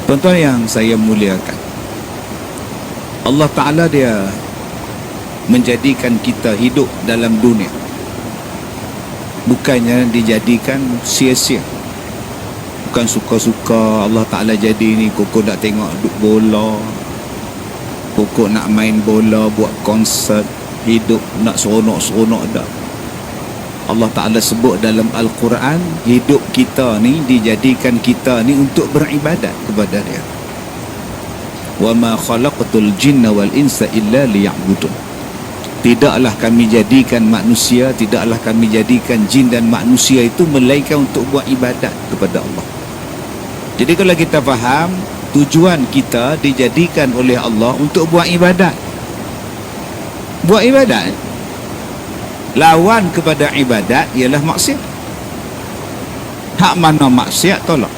Tuan-tuan yang saya muliakan, Allah Ta'ala dia menjadikan kita hidup dalam dunia, bukannya dijadikan sia-sia. Bukan suka-suka Allah Ta'ala jadi ni, Koko nak tengok duk bola, Koko nak main bola, buat konsert, hidup nak seronok-seronok dah. Allah Ta'ala sebut dalam Al-Quran, hidup kita ni dijadikan kita ni untuk beribadat kepada dia. Wa ma khalaqatul jinna wal insa illa liya'budun. Tidaklah kami jadikan manusia, tidaklah kami jadikan jin dan manusia itu melainkan untuk buat ibadat kepada Allah. Jadi kalau kita faham, tujuan kita dijadikan oleh Allah untuk buat ibadat. Buat ibadat, lawan kepada ibadat ialah maksiat. Hak mana maksiat, tolak.